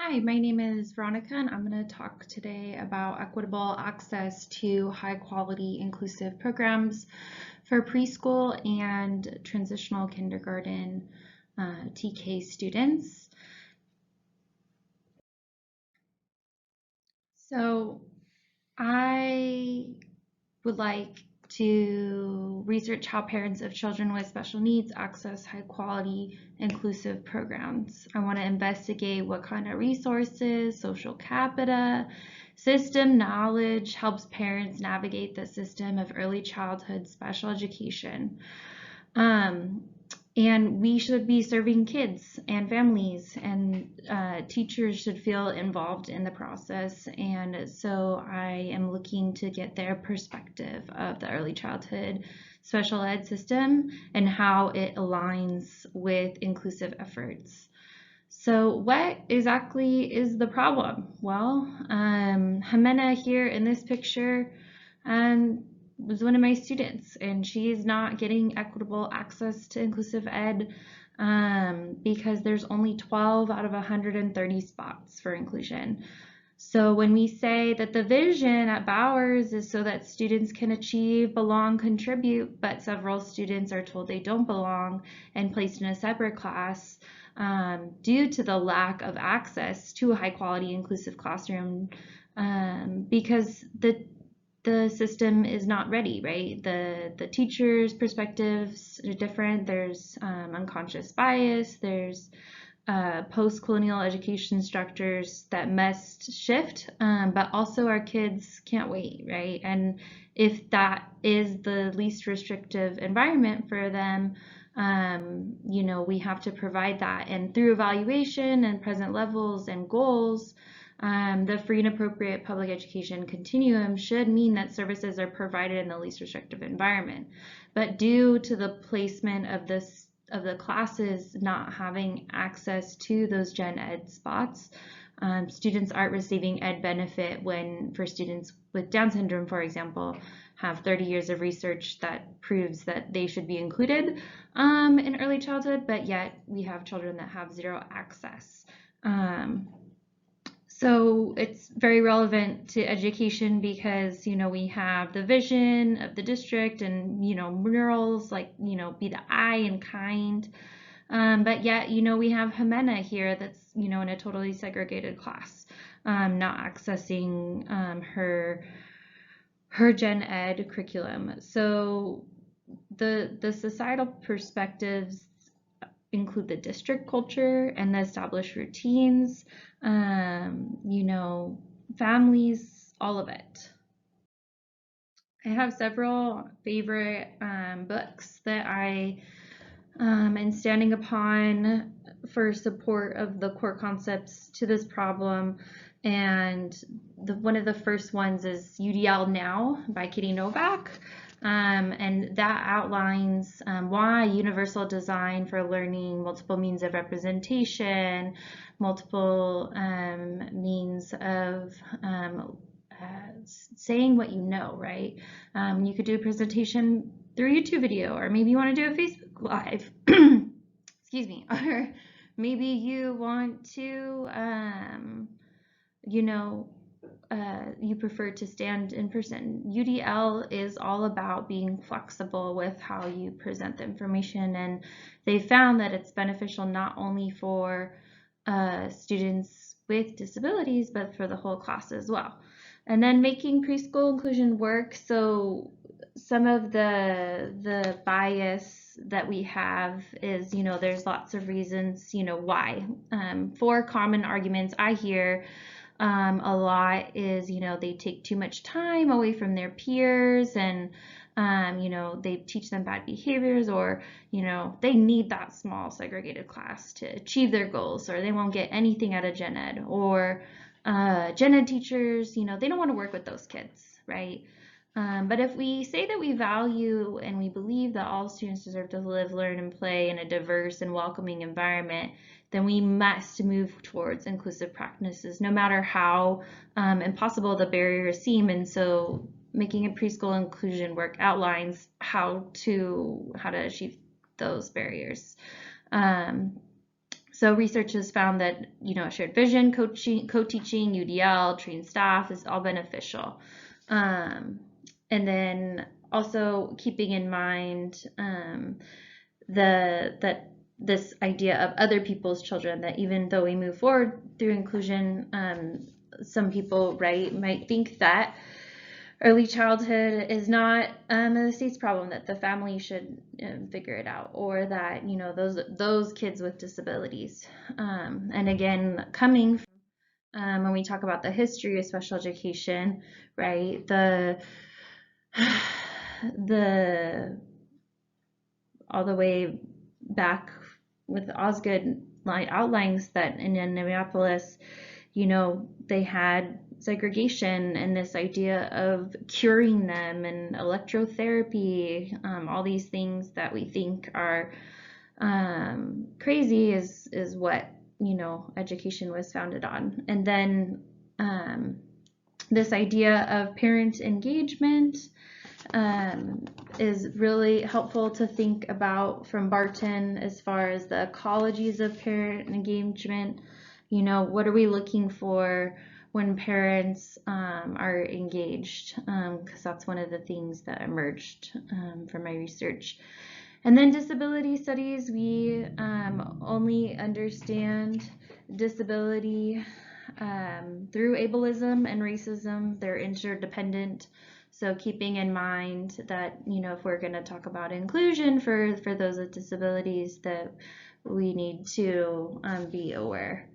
Hi, my name is Veronica, and I'm going to talk today about equitable access to high quality inclusive programs for preschool and transitional kindergarten TK students. So I would like to research how parents of children with special needs access high quality inclusive programs. I want to investigate what kind of resources, social capita, system knowledge helps parents navigate the system of early childhood special education. Um, and we should be serving kids and families, and teachers should feel involved in the process. And so I am looking to get their perspective of the early childhood special ed system and how it aligns with inclusive efforts. So what exactly is the problem? Well, Jimena here in this picture um, was one of my students, and she's not getting equitable access to inclusive ed because there's only 12 out of 130 spots for inclusion. So when we say that the vision at Bowers is so that students can achieve, belong, contribute, but several students are told they don't belong and placed in a separate class due to the lack of access to a high quality inclusive classroom because the system is not ready, right? The teacher's perspectives are different. There's unconscious bias. There's post-colonial education structures that must shift, but also our kids can't wait, right? And if that is the least restrictive environment for them, we have to provide that. And through evaluation and present levels and goals, the free and appropriate public education continuum should mean that services are provided in the least restrictive environment. But due to the placement of the classes not having access to those gen ed spots, students aren't receiving ed benefit when, for students with Down syndrome, for example, have 30 years of research that proves that they should be included in early childhood, but yet we have children that have zero access. So it's very relevant to education because, we have the vision of the district and, murals like, be the eye and kind. But yet, we have Jimena here that's, in a totally segregated class, not accessing her gen ed curriculum. So the societal perspectives include the district culture and the established routines, families, all of it. I have several favorite books that I am standing upon for support of the core concepts to this problem. And one of the first ones is UDL Now by Kitty Novak. And that outlines why universal design for learning, multiple means of representation, multiple means of saying what you know, right? You could do a presentation through a YouTube video, or maybe you want to do a Facebook Live. Excuse me. Or maybe you want to, you prefer to stand in person. UDL is all about being flexible with how you present the information, and they found that it's beneficial not only for students with disabilities, but for the whole class as well. And then making preschool inclusion work. So some of the bias that we have is, there's lots of reasons, why. Four common arguments I hear a lot is, they take too much time away from their peers, and they teach them bad behaviors, or, they need that small segregated class to achieve their goals, or they won't get anything out of gen ed, or gen ed teachers, they don't want to work with those kids, right? But if we say that we value and we believe that all students deserve to live, learn, and play in a diverse and welcoming environment, then we must move towards inclusive practices, no matter how impossible the barriers seem. And so making a preschool inclusion work outlines how to achieve those barriers. So research has found that, shared vision, co-teaching, UDL, trained staff is all beneficial. And then also keeping in mind that this idea of other people's children, that even though we move forward through inclusion, some people, right, might think that early childhood is not the state's problem, that the family should figure it out, or that those kids with disabilities. And again, coming from, when we talk about the history of special education, right, the all the way back with Osgood outlines that in Minneapolis, they had segregation and this idea of curing them and electrotherapy, all these things that we think are crazy is what education was founded on. And then this idea of parent engagement is really helpful to think about from Barton as far as the ecologies of parent engagement. What are we looking for when parents are engaged? Because that's one of the things that emerged from my research. And then disability studies, we only understand disability through ableism and racism. They're interdependent. So keeping in mind that, if we're going to talk about inclusion for those with disabilities, that we need to be aware.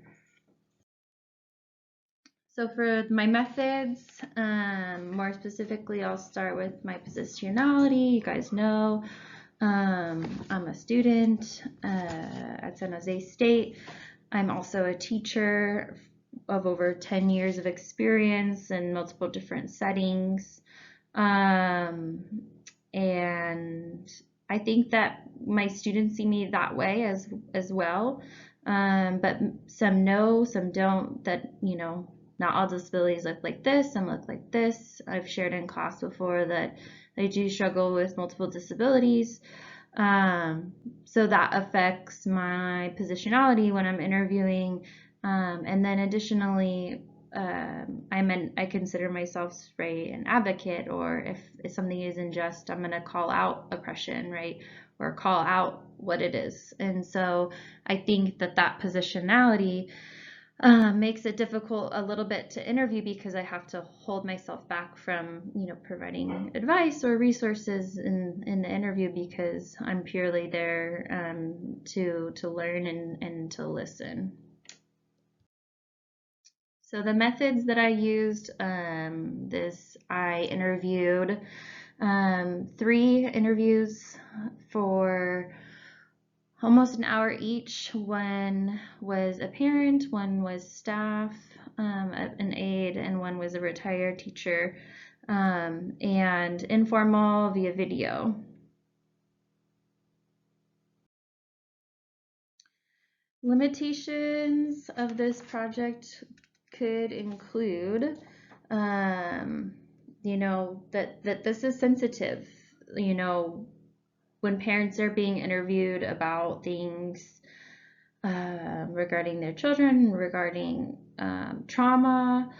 So for my methods, more specifically, I'll start with my positionality. You guys know I'm a student at San Jose State. I'm also a teacher of over 10 years of experience in multiple different settings. And I think that my students see me that way as well. But some know, some don't, that, not all disabilities look like this, some look like this. I've shared in class before that I do struggle with multiple disabilities. So that affects my positionality when I'm interviewing. And then additionally, I consider myself, right, an advocate, or if something is unjust, I'm going to call out oppression, right, or call out what it is. And so I think that positionality makes it difficult a little bit to interview, because I have to hold myself back from, providing advice or resources in the interview, because I'm purely there to learn and to listen. So the methods that I used, I interviewed 3 interviews for almost an hour each. One was a parent, one was staff, an aide, and one was a retired teacher, and informal via video. Limitations of this project could include, that this is sensitive, when parents are being interviewed about things regarding their children, regarding trauma,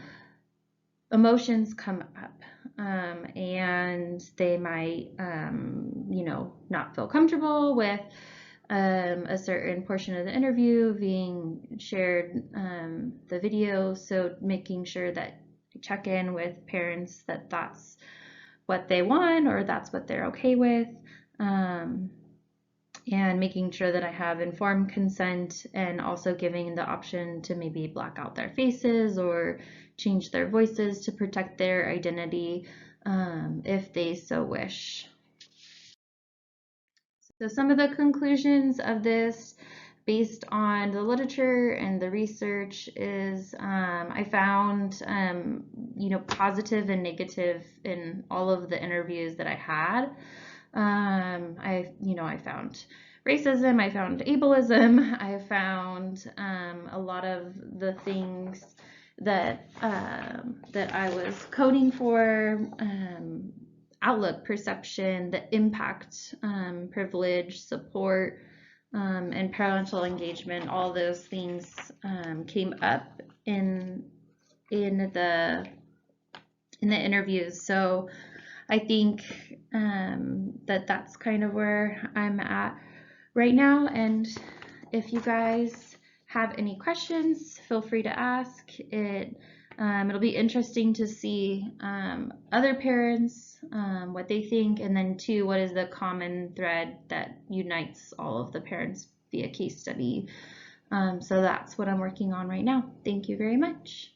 emotions come up, and they might, not feel comfortable with a certain portion of the interview being shared, the video. So making sure that I check in with parents that that's what they want, or that's what they're okay with, and making sure that I have informed consent, and also giving the option to maybe black out their faces or change their voices to protect their identity if they so wish. So some of the conclusions of this, based on the literature and the research, is I found positive and negative in all of the interviews that I had. I found racism, I found ableism, I found a lot of the things that I was coding for, outlook, perception, the impact, privilege, support, and parental engagement. All those things came up in the interviews. So I think that's kind of where I'm at right now. And if you guys have any questions, feel free to ask. It'll be interesting to see other parents, what they think, and then too, what is the common thread that unites all of the parents via case study. So that's what I'm working on right now. Thank you very much.